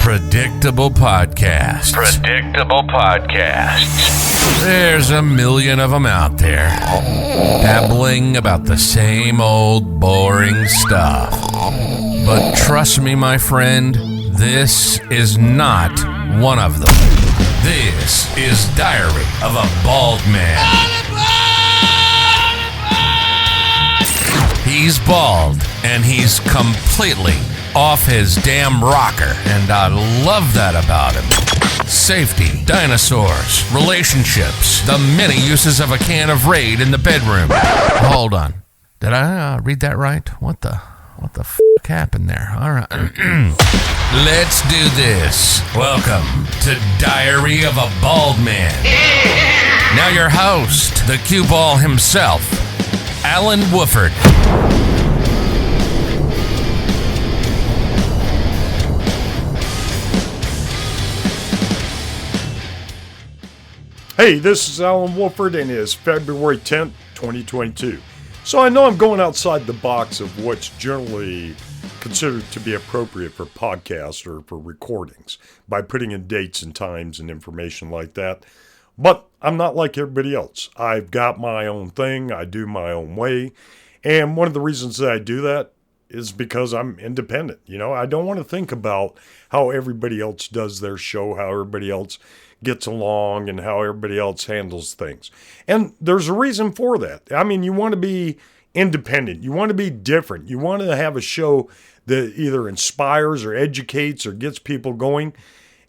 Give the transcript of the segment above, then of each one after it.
Predictable podcasts. Predictable podcasts. There's a million of them out there, babbling about the same old boring stuff. But trust me, my friend, this is not one of them. This is Diary of a Bald Man. He's bald, and he's completely off his damn rocker, and I love that about him. Safety, dinosaurs, relationships, the many uses of a can of Raid in the bedroom. Hold on. Did I read that right? What the f*** happened there? All right. Let's do this. Welcome to Diary of a Bald Man. Now your host, the cue ball himself, Alan Wooford. Hey, this is Alan Wooford, and it is February 10th, 2022. So I know I'm going outside the box of what's generally considered to be appropriate for podcasts or for recordings by putting in dates and times and information like that. But I'm not like everybody else. I've got my own thing. I do my own way. And one of the reasons that I do that is because I'm independent. You know, I don't want to think about how everybody else does their show, how everybody else gets along, and how everybody else handles things. And there's a reason for that. I mean, you want to be independent. You want to be different. You want to have a show that either inspires or educates or gets people going.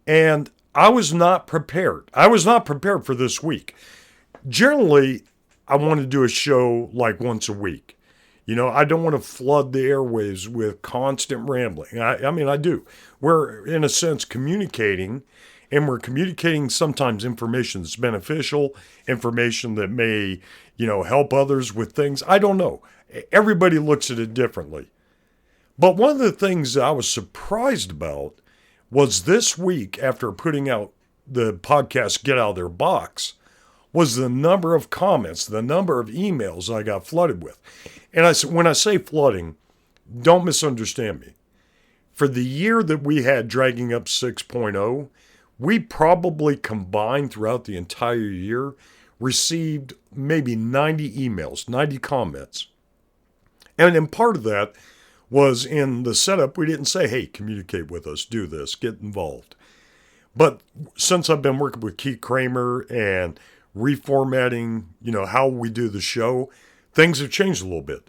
And I was not prepared. I was not prepared for this week. Generally, I want to do a show like once a week. You know, I don't want to flood the airwaves with constant rambling. I mean, I do. We're, in a sense, communicating, and we're communicating sometimes information that's beneficial, information that may, help others with things. I don't know. Everybody looks at it differently. But one of the things that I was surprised about was this week, after putting out the podcast Get Out of Their Box, was the number of comments, the number of emails I got flooded with. And when I say flooding, don't misunderstand me. For the year that we had Dragging Up 6.0, we probably combined throughout the entire year received maybe 90 emails, 90 comments. And in part of that was in the setup, we didn't say, hey, communicate with us, do this, get involved. But since I've been working with Keith Kramer and reformatting, how we do the show, things have changed a little bit.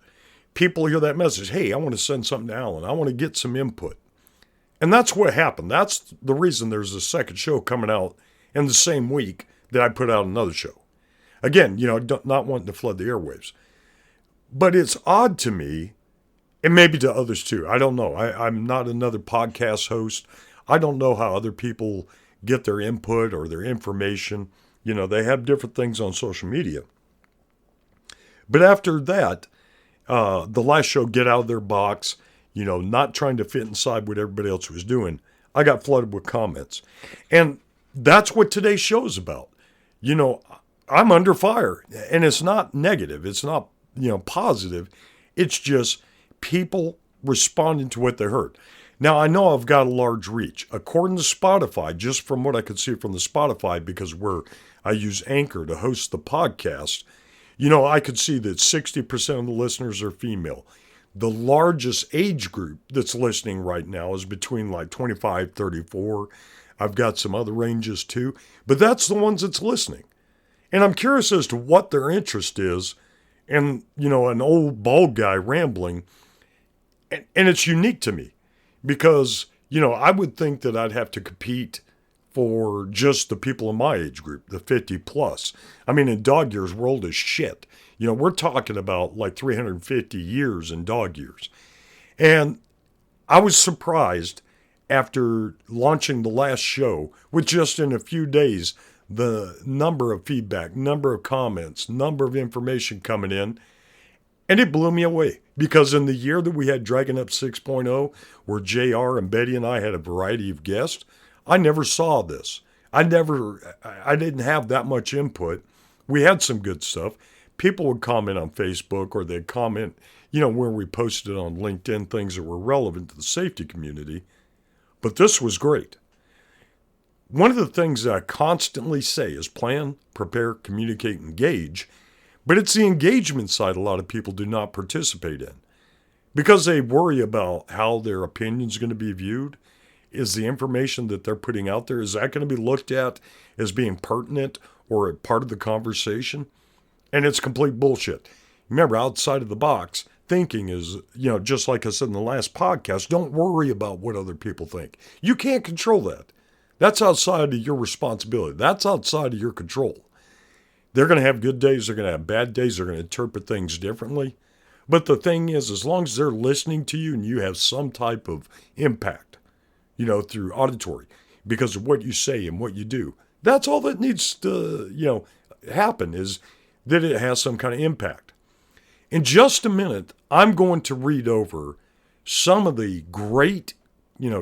People hear that message, hey, I want to send something to Alan. I want to get some input. And that's what happened. That's the reason there's a second show coming out in the same week that I put out another show. Again, not wanting to flood the airwaves. But it's odd to me, and maybe to others too. I don't know. I'm not another podcast host. I don't know how other people get their input or their information. They have different things on social media. But after that, the last show, Get Out of Their Box, not trying to fit inside what everybody else was doing, I got flooded with comments. And that's what today's show is about. I'm under fire, and it's not negative. It's not, positive. It's just people responding to what they heard. Now, I know I've got a large reach. According to Spotify, just from what I could see from the Spotify, because I use Anchor to host the podcast, I could see that 60% of the listeners are female. The largest age group that's listening right now is between like 25, 34. I've got some other ranges too, but that's the ones that's listening. And I'm curious as to what their interest is. And, an old bald guy rambling, and it's unique to me because, I would think that I'd have to compete for just the people in my age group, the 50 plus. I mean, in dog years, we're old as shit. We're talking about like 350 years in dog years. And I was surprised after launching the last show with just in a few days, the number of feedback, number of comments, number of information coming in. And it blew me away because in the year that we had Dragging Up 6.0, where JR and Betty and I had a variety of guests, I never saw this. I didn't have that much input. We had some good stuff. People would comment on Facebook, or they'd comment, where we posted on LinkedIn things that were relevant to the safety community. But this was great. one of the things that I constantly say is plan, prepare, communicate, engage. But it's the engagement side a lot of people do not participate in because they worry about how their opinion is going to be viewed. Is the information that they're putting out there, is that going to be looked at as being pertinent or a part of the conversation? And it's complete bullshit. Remember, outside of the box, thinking is, just like I said in the last podcast, don't worry about what other people think. You can't control that. That's outside of your responsibility. That's outside of your control. They're going to have good days. They're going to have bad days. They're going to interpret things differently. But the thing is, as long as they're listening to you and you have some type of impact, through auditory, because of what you say and what you do, that's all that needs to, happen, is that it has some kind of impact. In just a minute, I'm going to read over some of the great,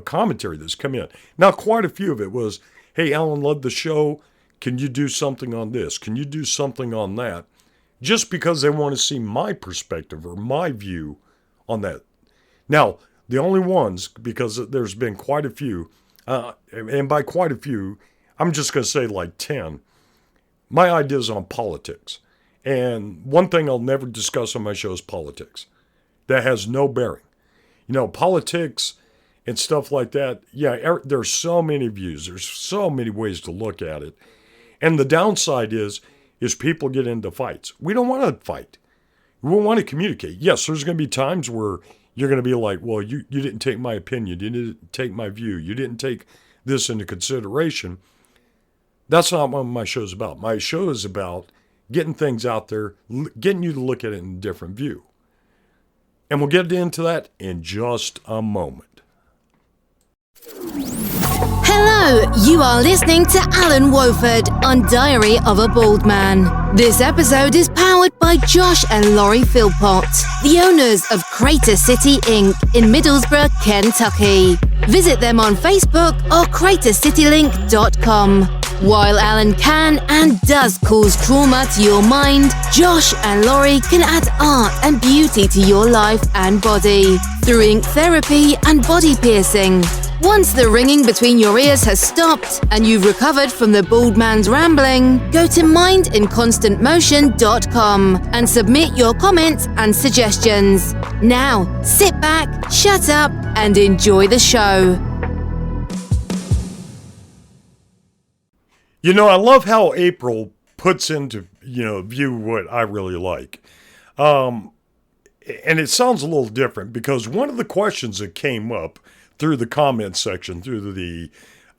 commentary that's come in. Now, quite a few of it was, hey, Alan, loved the show. Can you do something on this? Can you do something on that? Just because they want to see my perspective or my view on that. Now, the only ones, because there's been quite a few, and by quite a few, I'm just going to say like 10, my ideas on politics. And one thing I'll never discuss on my show is politics. That has no bearing. Politics and stuff like that, there's so many views. There's so many ways to look at it. And the downside is people get into fights. We don't want to fight. We want to communicate. Yes, there's going to be times where you're going to be like, well, you didn't take my opinion. You didn't take my view. You didn't take this into consideration. That's not what my show's about. My show is about getting things out there, getting you to look at it in a different view. And we'll get into that in just a moment. Hello, you are listening to Alan Woford on Diary of a Bald Man. This episode is powered by Josh and Laurie Philpott, the owners of Crater City Inc. in Middlesbrough, Kentucky. Visit them on Facebook or cratercitylink.com. While Alan can and does cause trauma to your mind, Josh and Laurie can add art and beauty to your life and body through ink therapy and body piercing. Once the ringing between your ears has stopped and you've recovered from the bald man's rambling, go to mindinconstantmotion.com and submit your comments and suggestions. Now, sit back, shut up, and enjoy the show. I love how April puts into, view what I really like. And it sounds a little different because one of the questions that came up through the comment section, through the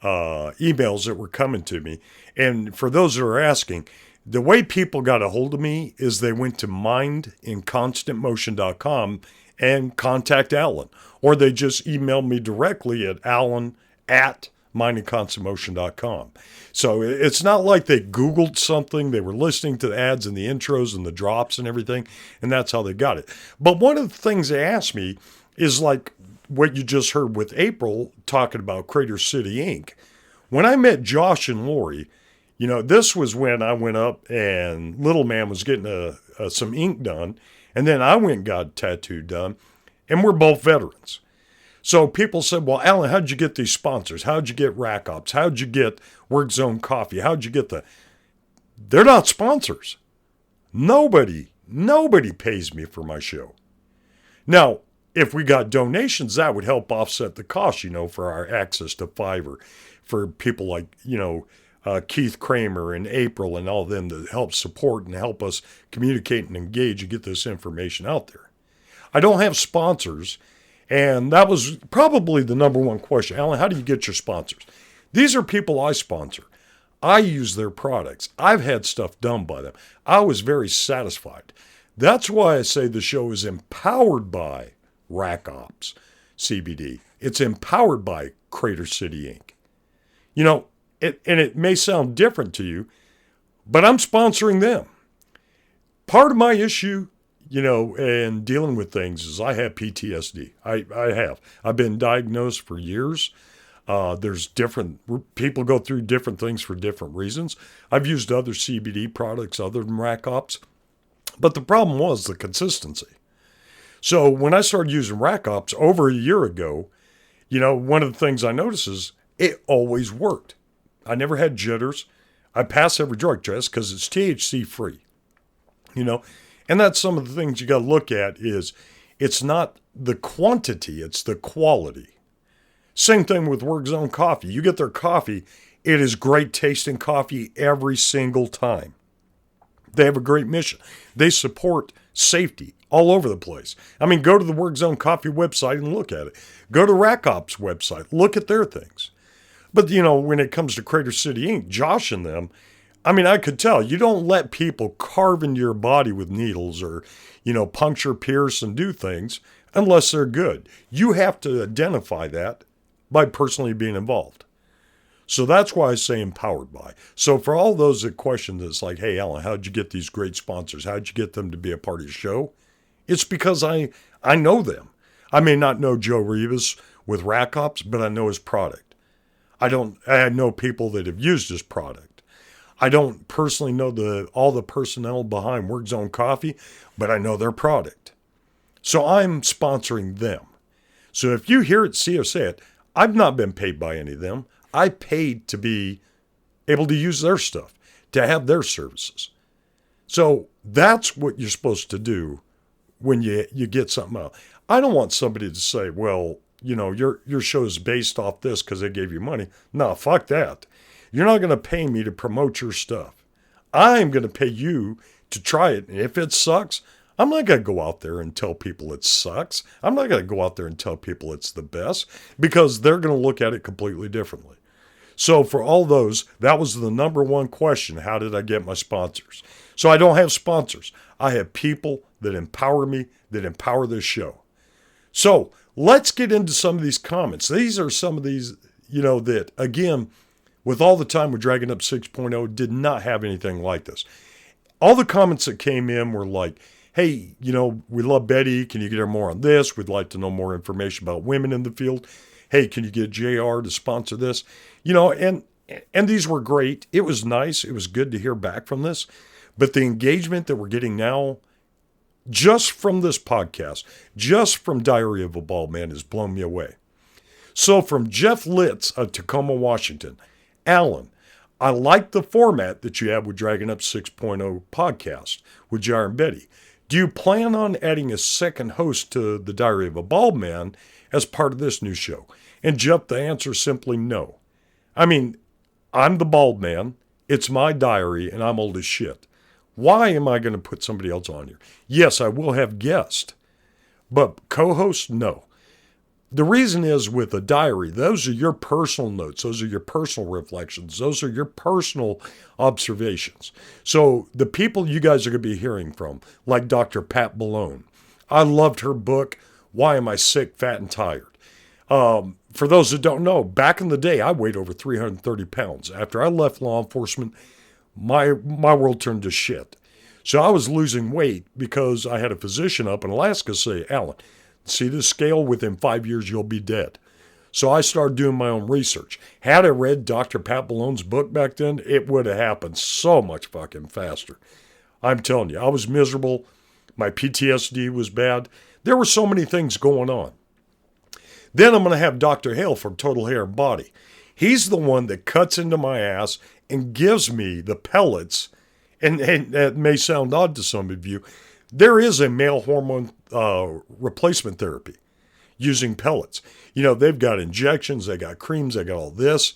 emails that were coming to me, and for those that are asking, the way people got a hold of me is they went to mindinconstantmotion.com and contact Alan, or they just emailed me directly at alan@mindinconstantmotion.com. So it's not like they Googled something. They were listening to the ads and the intros and the drops and everything, and that's how they got it. But one of the things they asked me is like what you just heard with April talking about Crater City Inc. When I met Josh and Laurie, this was when I went up and little man was getting some ink done, and then I went and got a tattoo done, and we're both veterans. So people said, well, Alan, how'd you get these sponsors? How'd you get Rack Ops? How'd you get Work Zone Coffee? How'd you get They're not sponsors. Nobody pays me for my show. Now, if we got donations, that would help offset the cost, for our access to Fiverr, for people like, Keith Kramer and April and all of them to help support and help us communicate and engage and get this information out there. I don't have sponsors, and that was probably the number one question. Alan, how do you get your sponsors? These are people I sponsor. I use their products. I've had stuff done by them. I was very satisfied. That's why I say the show is empowered by Rack Ops CBD. It's empowered by Crater City Inc. It may sound different to you, but I'm sponsoring them. Part of my issue, and dealing with things is I have PTSD. I have. I've been diagnosed for years. There's people go through different things for different reasons. I've used other CBD products other than Rack Ops, but the problem was the consistency. So when I started using Rack Ops over a year ago, one of the things I noticed is it always worked. I never had jitters. I pass every drug test because it's THC free, and that's some of the things you got to look at is it's not the quantity, it's the quality. Same thing with Work Zone Coffee. You get their coffee, it is great tasting coffee every single time. They have a great mission. They support safety all over the place. I mean, go to the Work Zone Coffee website and look at it. Go to RackOps website, look at their things. But, when it comes to Crater City Inc., Josh and them, I mean, I could tell you don't let people carve into your body with needles or, puncture, pierce, and do things unless they're good. You have to identify that by personally being involved. So that's why I say empowered by. So for all those that question this, like, hey, Alan, how'd you get these great sponsors? How'd you get them to be a part of your show? It's because I know them. I may not know Joe Rivas with RackOps, but I know his product. I know people that have used his product. I don't personally know all the personnel behind Work Zone Coffee, but I know their product. So I'm sponsoring them. So if you hear it, see or say it, I've not been paid by any of them. I paid to be able to use their stuff, to have their services. So that's what you're supposed to do when you get something out. I don't want somebody to say, well, your show is based off this because they gave you money. No, fuck that. You're not going to pay me to promote your stuff. I'm going to pay you to try it. And if it sucks, I'm not going to go out there and tell people it sucks. I'm not going to go out there and tell people it's the best because they're going to look at it completely differently. So for all those, that was the number one question. How did I get my sponsors? So I don't have sponsors. I have people that empower me, that empower this show. So let's get into some of these comments. These are some of these, that, again, with all the time with Dragging Up 6.0, did not have anything like this. All the comments that came in were like, hey, we love Betty. Can you get her more on this? We'd like to know more information about women in the field. Hey, can you get JR to sponsor this? And these were great. It was nice. It was good to hear back from this. But the engagement that we're getting now, just from this podcast, just from Diary of a Bald Man, has blown me away. So from Jeff Litz of Tacoma, Washington, Alan, I like the format that you have with Dragging Up 6.0 podcast with JR and Betty. Do you plan on adding a second host to the Diary of a Bald Man as part of this new show? And Jeff, the answer is simply no. I mean, I'm the bald man. It's my diary, and I'm old as shit. Why am I going to put somebody else on here? Yes, I will have guests, but co-hosts, no. The reason is with a diary, those are your personal notes. Those are your personal reflections. Those are your personal observations. So the people you guys are going to be hearing from, like Dr. Pat Ballone. I loved her book, Why Am I Sick, Fat, and Tired? For those that don't know, back in the day, I weighed over 330 pounds. After I left law enforcement, my world turned to shit. So I was losing weight because I had a physician up in Alaska say, Alan, see this scale? Within 5 years, you'll be dead. So I started doing my own research. Had I read Dr. Pat Ballone's book back then, it would have happened so much fucking faster. I'm telling you, I was miserable. My PTSD was bad. There were so many things going on. Then I'm going to have Dr. Hale from Total Hair and Body. He's the one that cuts into my ass and gives me the pellets. And that may sound odd to some of you. There is a male hormone replacement therapy using pellets. They've got injections, they got creams, they got all this.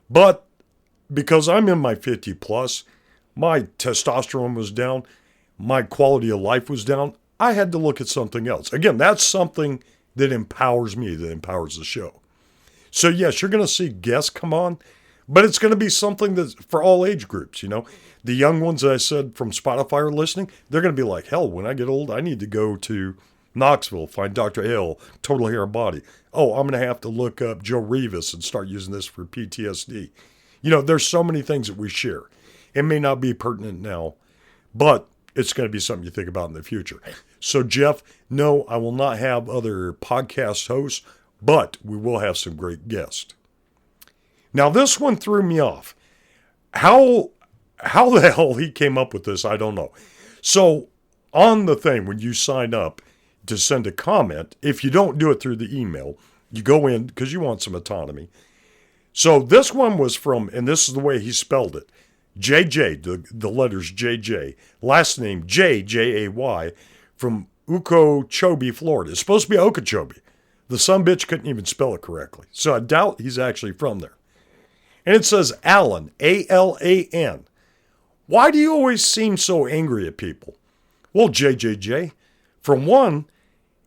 But because I'm in my 50 plus, my testosterone was down, my quality of life was down, I had to look at something else. Again, that's something that empowers me, that empowers the show. So yes, you're going to see guests come on, but it's going to be something that's for all age groups, The young ones that I said from Spotify are listening, they're going to be like, hell, when I get old, I need to go to Knoxville, find Dr. Hale, Total Hair and Body. Oh, I'm going to have to look up Joe Rivas and start using this for PTSD. There's so many things that we share. It may not be pertinent now, but it's going to be something you think about in the future. So, Jeff, no, I will not have other podcast hosts, but we will have some great guests. Now, this one threw me off. How the hell he came up with this, I don't know. So, on the thing, when you sign up to send a comment, if you don't do it through the email, you go in because you want some autonomy. So this one was from, and this is the way he spelled it, JJ, the letters JJ, last name J-J-A-Y, from Okeechobee, Florida. It's supposed to be Okeechobee. The sumbitch couldn't even spell it correctly. So I doubt he's actually from there. And it says Alan, A-L-A-N. Why do you always seem so angry at people? Well, JJJ, for one,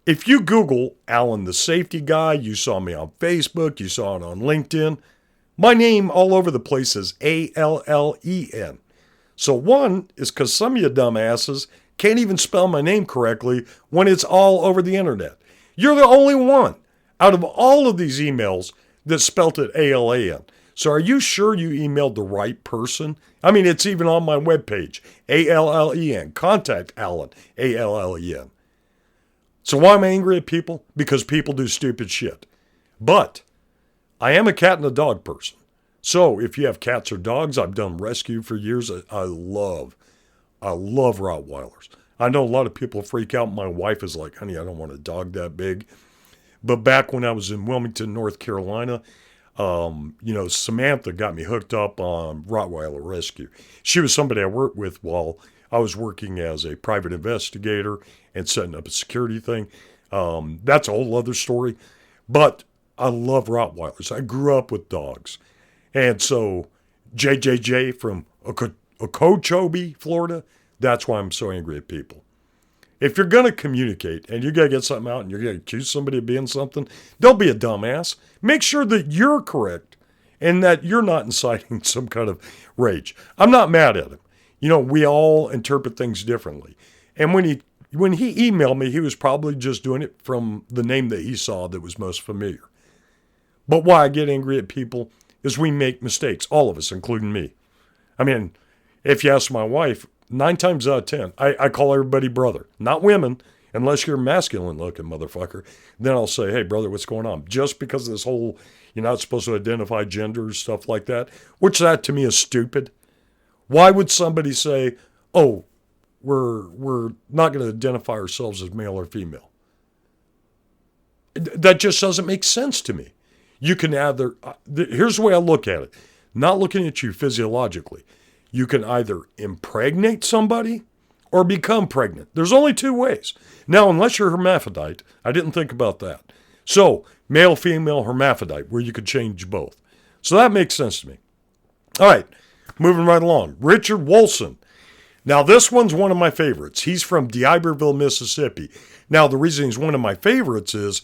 if you Google Alan the safety guy, you saw me on Facebook, you saw it on LinkedIn, my name all over the place is A-L-L-E-N. So one is because some of you dumbasses can't even spell my name correctly when it's all over the internet. You're the only one out of all of these emails that spelt it A-L-A-N. So are you sure you emailed the right person? I mean, it's even on my webpage, A-L-L-E-N. Contact Alan, A-L-L-E-N. So why am I angry at people? Because people do stupid shit. But I am a cat and a dog person. So if you have cats or dogs, I've done rescue for years. I love Rottweilers. I know a lot of people freak out. My wife is like, honey, I don't want a dog that big. But back when I was in Wilmington, North Carolina, Samantha got me hooked up on Rottweiler rescue. She was somebody I worked with while I was working as a private investigator and setting up a security thing. That's a whole other story. But I love Rottweilers. I grew up with dogs. And so JJJ from Okeechobee, Florida, that's why I'm so angry at people. If you're going to communicate and you're going to get something out and you're going to accuse somebody of being something, don't be a dumbass. Make sure that you're correct and that you're not inciting some kind of rage. I'm not mad at him. We all interpret things differently. And when he emailed me, he was probably just doing it from the name that he saw that was most familiar. But why I get angry at people is we make mistakes, all of us, including me. I mean, if you ask my wife, 9 times out of 10, I call everybody brother, not women, unless you're a masculine-looking motherfucker. Then I'll say, hey, brother, what's going on? Just because of this whole, you're not supposed to identify gender, stuff like that, which that to me is stupid. Why would somebody say, oh, we're not going to identify ourselves as male or female? That just doesn't make sense to me. You can either, here's the way I look at it, not looking at you physiologically. You can either impregnate somebody or become pregnant. There's only 2 ways. Now, unless you're hermaphrodite, I didn't think about that. So, male, female, hermaphrodite, where you could change both. So that makes sense to me. All right, moving right along. Richard Wolson. Now, this one's one of my favorites. He's from D'Iberville, Mississippi. Now, the reason he's one of my favorites is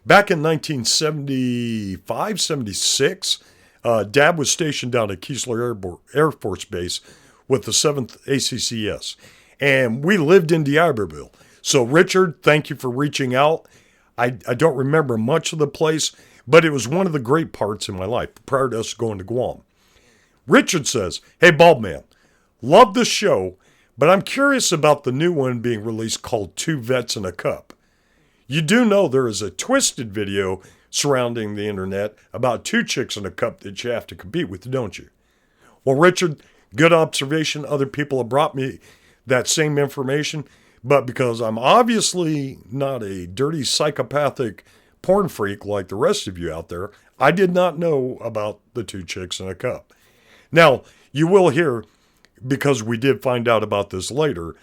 back in 1975, 76, Dad was stationed down at Keesler Air Force Base with the 7th ACCS. And we lived in D'Iberville. So, Richard, thank you for reaching out. I don't remember much of the place, but it was one of the great parts in my life prior to us going to Guam. Richard says, hey, Bald Man, love the show, but I'm curious about the new one being released called 2 Vets in a Cup. You do know there is a twisted video surrounding the internet about 2 chicks in a cup that you have to compete with, don't you? Well, Richard, good observation. Other people have brought me that same information, but because I'm obviously not a dirty psychopathic porn freak like the rest of you out there, I did not know about the 2 chicks in a cup. Now, you will hear, because we did find out about this later,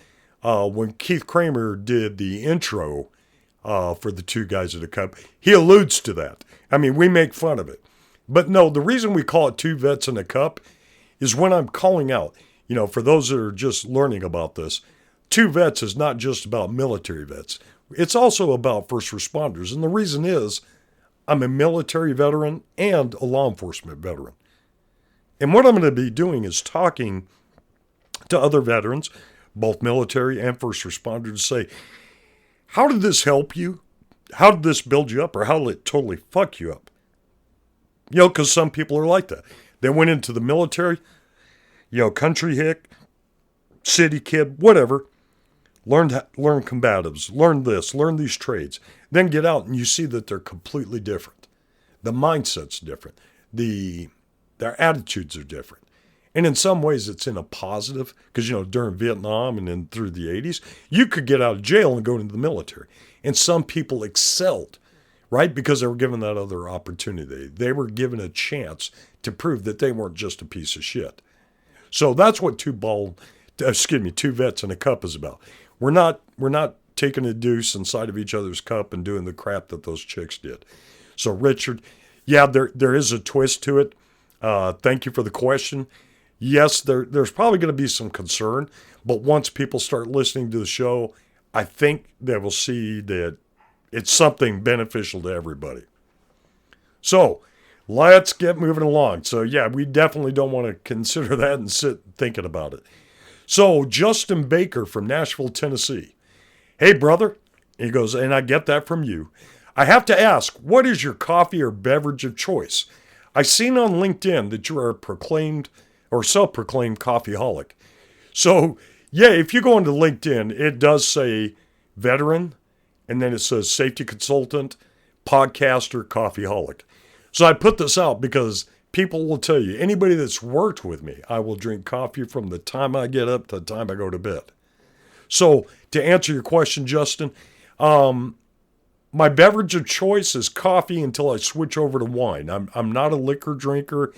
when Keith Kramer did the intro for the 2 guys in a cup, he alludes to that. I mean, we make fun of it. But no, the reason we call it 2 Vets in a Cup is when I'm calling out, for those that are just learning about this, 2 Vets is not just about military vets. It's also about first responders. And the reason is I'm a military veteran and a law enforcement veteran. And what I'm going to be doing is talking to other veterans, both military and first responders, to say, how did this help you? How did this build you up? Or how did it totally fuck you up? Because some people are like that. They went into the military, country hick, city kid, whatever. Learn combatives, learn this, learn these trades. Then get out and you see that they're completely different. The mindset's different. Their attitudes are different. And in some ways it's in a positive, because, during Vietnam and then through the 80s, you could get out of jail and go into the military. And some people excelled right? Because they were given that other opportunity. They were given a chance to prove that they weren't just a piece of shit. So that's what two vets in a cup is about. We're not taking a deuce inside of each other's cup and doing the crap that those chicks did. So Richard, yeah, there is a twist to it. Thank you for the question. Yes, there's probably going to be some concern, but once people start listening to the show, I think they will see that it's something beneficial to everybody. So let's get moving along. So yeah, we definitely don't want to consider that and sit thinking about it. So Justin Baker from Nashville, Tennessee. Hey, brother. He goes, and I get that from you. I have to ask, what is your coffee or beverage of choice? I seen on LinkedIn that you are a proclaimed or self-proclaimed coffeeholic. So yeah, if you go into LinkedIn, it does say veteran, and then it says safety consultant, podcaster, coffeeholic. So I put this out because people will tell you, anybody that's worked with me, I will drink coffee from the time I get up to the time I go to bed. So to answer your question, Justin, my beverage of choice is coffee until I switch over to wine. I'm not a liquor drinker.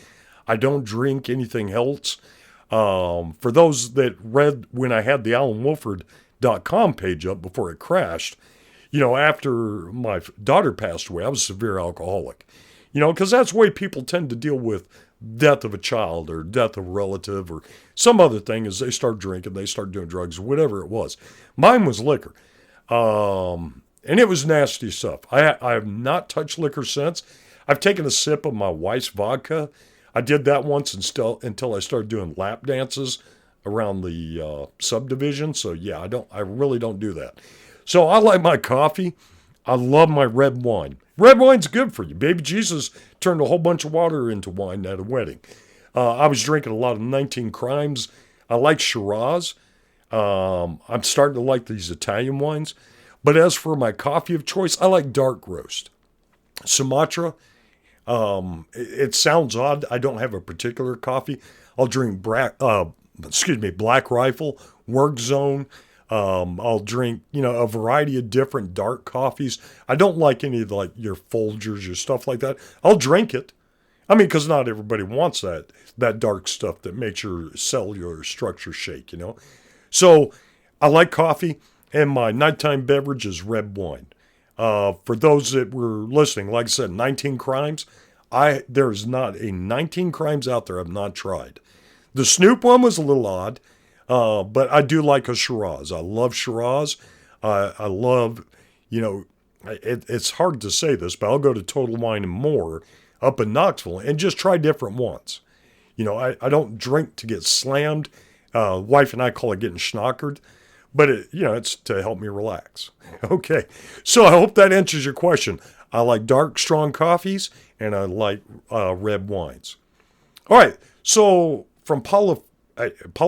I don't drink anything else. For those that read when I had the AlanWolford.com page up before it crashed, after my daughter passed away, I was a severe alcoholic. Because that's the way people tend to deal with death of a child or death of a relative or some other thing is they start drinking, they start doing drugs, whatever it was. Mine was liquor. And it was nasty stuff. I have not touched liquor since. I've taken a sip of my wife's vodka. I did that once until I started doing lap dances around the subdivision. So yeah, I really don't do that. So I like my coffee. I love my red wine. Red wine's good for you. Baby Jesus turned a whole bunch of water into wine at a wedding. I was drinking a lot of 19 Crimes. I like Shiraz. I'm starting to like these Italian wines. But as for my coffee of choice, I like dark roast. Sumatra. It sounds odd. I don't have a particular coffee. I'll drink Black Rifle, Work Zone. I'll drink, a variety of different dark coffees. I don't like any of your Folgers or stuff like that. I'll drink it. Because not everybody wants that dark stuff that makes your cellular structure shake, So I like coffee, and my nighttime beverage is red wine. For those that were listening, like I said, 19 Crimes. There's not a 19 Crimes out there I've not tried. The Snoop one was a little odd. But I do like a Shiraz. I love Shiraz. I love, it's hard to say this, but I'll go to Total Wine and More up in Knoxville and just try different ones. I don't drink to get slammed. Wife and I call it getting schnockered, but it's to help me relax. Okay. So I hope that answers your question. I like dark, strong coffees and I like red wines. All right. So from Paula,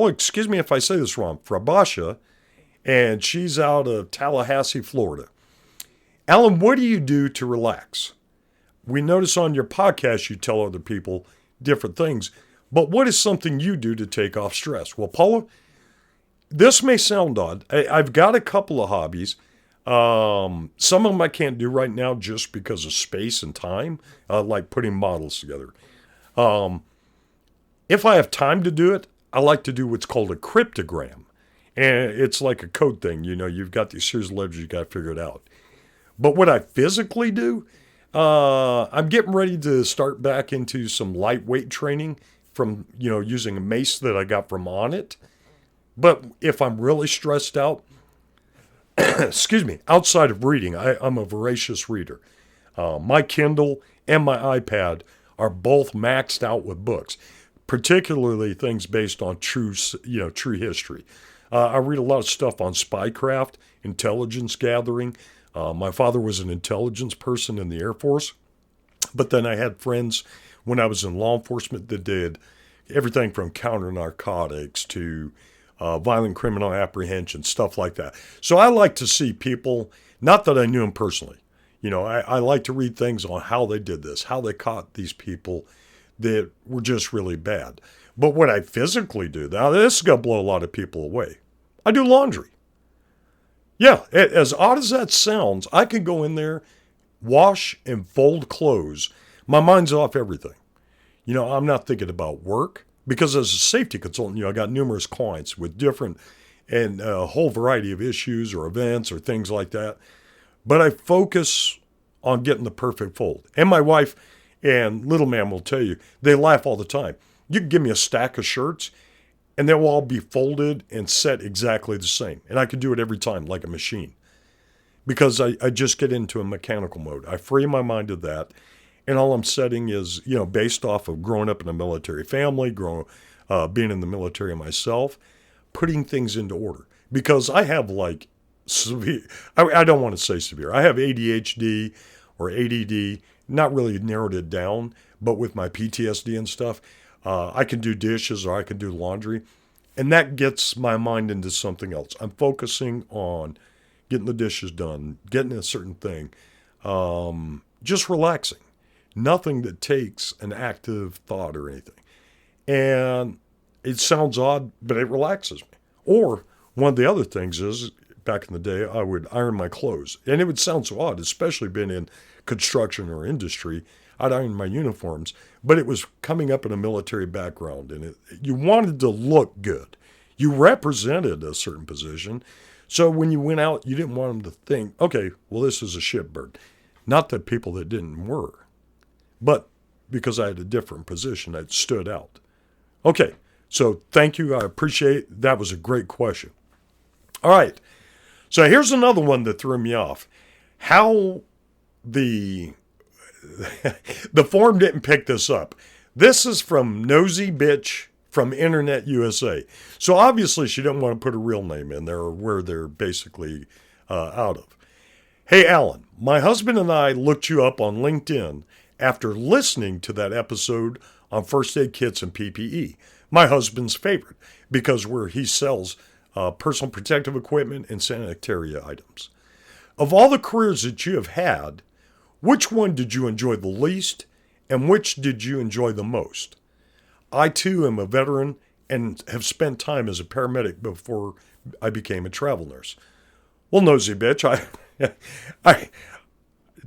excuse me if I say this wrong, Frabasha, and she's out of Tallahassee, Florida. Alan, what do you do to relax? We notice on your podcast you tell other people different things, but what is something you do to take off stress? Well, Paula, this may sound odd. I've got a couple of hobbies. Some of them I can't do right now just because of space and time, like putting models together. If I have time to do it, I like to do what's called a cryptogram. And it's like a code thing. You've got these series of letters, you got to figure it out. But what I physically do, I'm getting ready to start back into some lightweight training from, using a mace that I got from Onnit. But if I'm really stressed out, excuse me, outside of reading, I'm a voracious reader. My Kindle and my iPad are both maxed out with books, particularly things based on true history. I read a lot of stuff on spycraft, intelligence gathering. My father was an intelligence person in the Air Force, but then I had friends when I was in law enforcement that did everything from counter narcotics to violent criminal apprehension, stuff like that. So I like to see people, not that I knew them personally, I like to read things on how they did this, how they caught these people that were just really bad. But what I physically do, now this is going to blow a lot of people away. I do laundry. Yeah, as odd as that sounds, I can go in there wash and fold clothes, my mind's off everything. I'm not thinking about work because as a safety consultant, I got numerous clients with different and a whole variety of issues or events or things like that. But I focus on getting the perfect fold. And my wife and little man will tell you, they laugh all the time. You can give me a stack of shirts and they'll all be folded and set exactly the same. And I can do it every time like a machine because I just get into a mechanical mode. I free my mind of that. And all I'm setting is, based off of growing up in a military family, being in the military myself, putting things into order. Because I have severe, I don't want to say severe. I have ADHD or ADD, not really narrowed it down, but with my PTSD and stuff, I can do dishes or I can do laundry. And that gets my mind into something else. I'm focusing on getting the dishes done, getting a certain thing, just relaxing. Nothing that takes an active thought or anything. And it sounds odd, but it relaxes me. Or one of the other things is, back in the day, I would iron my clothes. And it would sound so odd, especially being in construction or industry. I'd iron my uniforms, but it was coming up in a military background. And you wanted to look good. You represented a certain position. So when you went out, you didn't want them to think, okay, well, this is a shitbird. Not that people that didn't were. But because I had a different position, that stood out. Okay, so thank you. I appreciate it. That was a great question. All right, so here's another one that threw me off. How the forum didn't pick this up. This is from Nosy Bitch from Internet USA. So obviously she didn't want to put a real name in there or where they're basically out of. Hey, Alan, my husband and I looked you up on LinkedIn after listening to that episode on first aid kits and PPE, my husband's favorite, because where he sells personal protective equipment and sanitary items. Of all the careers that you have had, which one did you enjoy the least and which did you enjoy the most? I too am a veteran and have spent time as a paramedic before I became a travel nurse. Well, nosy bitch,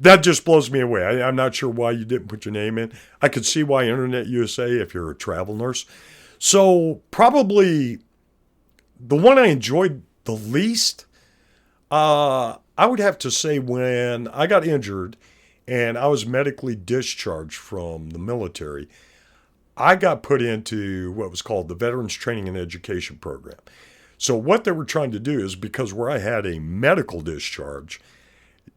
that just blows me away. I'm not sure why you didn't put your name in. I could see why Internet USA if you're a travel nurse. So probably the one I enjoyed the least, I would have to say when I got injured and I was medically discharged from the military, I got put into what was called the Veterans Training and Education Program. So what they were trying to do is, because where I had a medical discharge,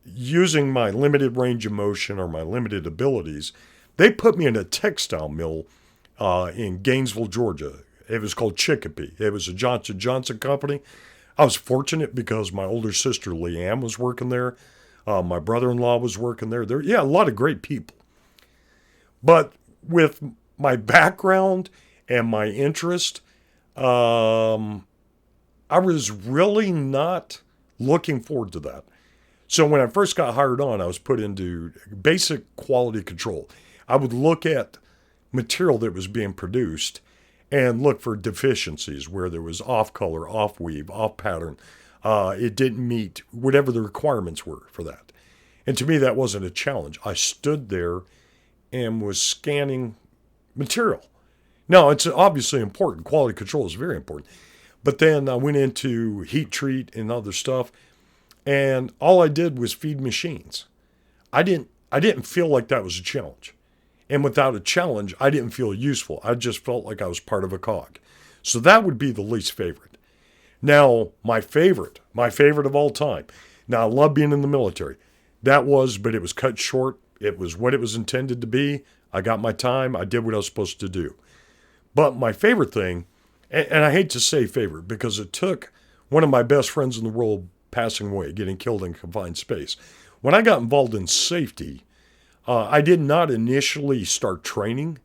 using my limited range of motion or my limited abilities, they put me in a textile mill in Gainesville, Georgia. It was called Chicopee. It was a Johnson & Johnson company. I was fortunate because my older sister Leanne was working there. My brother-in-law was working there. A lot of great people. But with my background and my interest, I was really not looking forward to that. So when I first got hired on, I was put into basic quality control. I would look at material that was being produced and look for deficiencies where there was off color, off weave, off pattern. It didn't meet whatever the requirements were for that. And to me, that wasn't a challenge. I stood there and was scanning material. Now, it's obviously important. Quality control is very important. But then I went into heat treat and other stuff. And all I did was feed machines. I didn't feel like that was a challenge. And without a challenge, I didn't feel useful. I just felt like I was part of a cog. So that would be the least favorite. Now, my favorite of all time. Now, I love being in the military. But it was cut short. It was what it was intended to be. I got my time. I did what I was supposed to do. But my favorite thing, and I hate to say favorite because it took one of my best friends in the world passing away, getting killed in confined space. When I got involved in safety, I did not initially start training,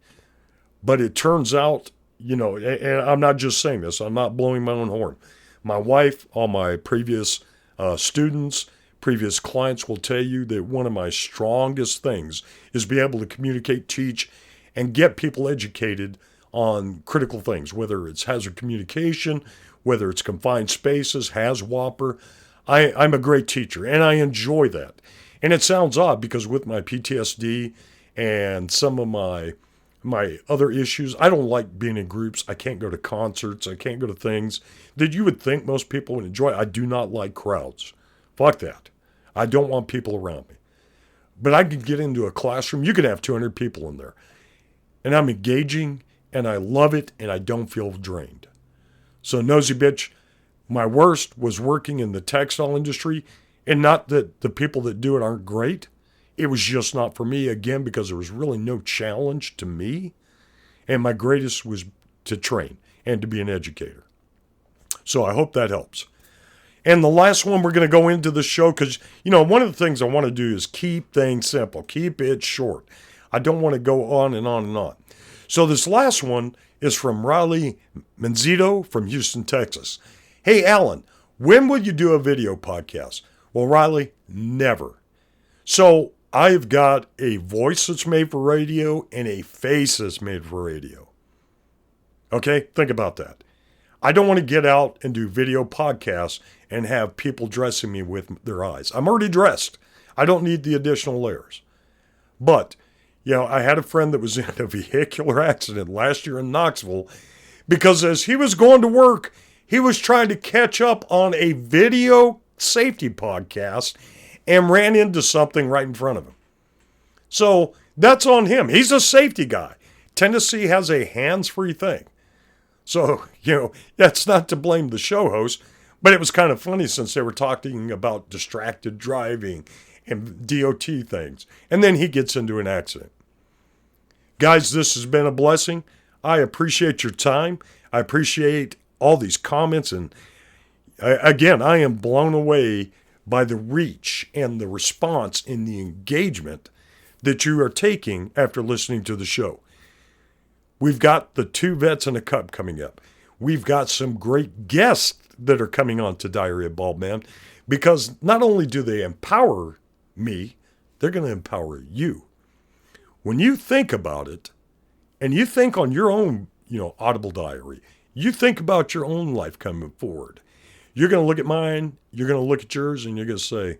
but it turns out, and I'm not just saying this, I'm not blowing my own horn. My wife, all my previous students, previous clients will tell you that one of my strongest things is be able to communicate, teach, and get people educated on critical things, whether it's hazard communication, whether it's confined spaces, HAZWOPER. I'm a great teacher, and I enjoy that. And it sounds odd because with my PTSD and some of my other issues, I don't like being in groups. I can't go to concerts. I can't go to things that you would think most people would enjoy. I do not like crowds. Fuck that. I don't want people around me. But I can get into a classroom. You could have 200 people in there. And I'm engaging, and I love it, and I don't feel drained. So, nosy bitch, my worst was working in the textile industry, and not that the people that do it aren't great. It was just not for me, again, because there was really no challenge to me. And my greatest was to train and to be an educator. So I hope that helps. And the last one, we're going to go into the show because, one of the things I want to do is keep things simple. Keep it short. I don't want to go on and on and on. So this last one is from Riley Menzito from Houston, Texas. Hey, Alan, when will you do a video podcast? Well, Riley, never. So I've got a voice that's made for radio and a face that's made for radio. Okay, think about that. I don't want to get out and do video podcasts and have people dressing me with their eyes. I'm already dressed. I don't need the additional layers. But, I had a friend that was in a vehicular accident last year in Knoxville because as he was going to work, he was trying to catch up on a video safety podcast and ran into something right in front of him. So that's on him. He's a safety guy. Tennessee has a hands-free thing. So, that's not to blame the show host, but it was kind of funny since they were talking about distracted driving and DOT things. And then he gets into an accident. Guys, this has been a blessing. I appreciate your time. I appreciate all these comments. And again, I am blown away by the reach and the response and the engagement that you are taking after listening to the show. We've got the 2 Vets in a Cup coming up. We've got some great guests that are coming on to Diary of a Bald Man because not only do they empower me, they're going to empower you. When you think about it and you think on your own, Audible Diary, you think about your own life coming forward. You're going to look at mine, you're going to look at yours, and you're going to say,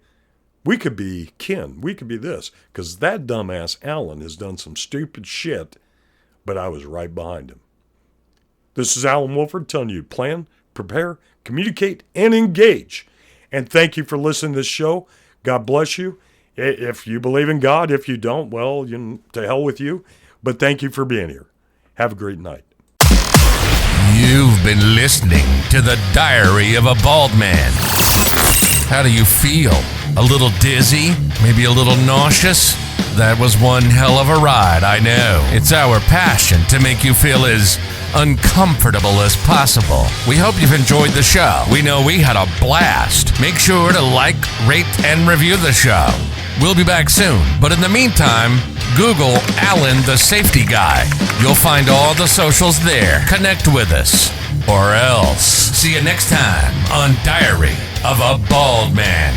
we could be kin, we could be this, because that dumbass Alan has done some stupid shit, but I was right behind him. This is Alan Wolford telling you, plan, prepare, communicate, and engage. And thank you for listening to this show. God bless you. If you believe in God, if you don't, well, to hell with you. But thank you for being here. Have a great night. You've been listening to the Diary of a Bald Man. How do you feel? A little dizzy? Maybe a little nauseous? That was one hell of a ride, I know. It's our passion to make you feel as uncomfortable as possible. We hope you've enjoyed the show. We know we had a blast. Make sure to like, rate, and review the show. We'll be back soon, but in the meantime, Google Alan the Safety Guy. You'll find all the socials there. Connect with us, or else. See you next time on Diary of a Bald Man.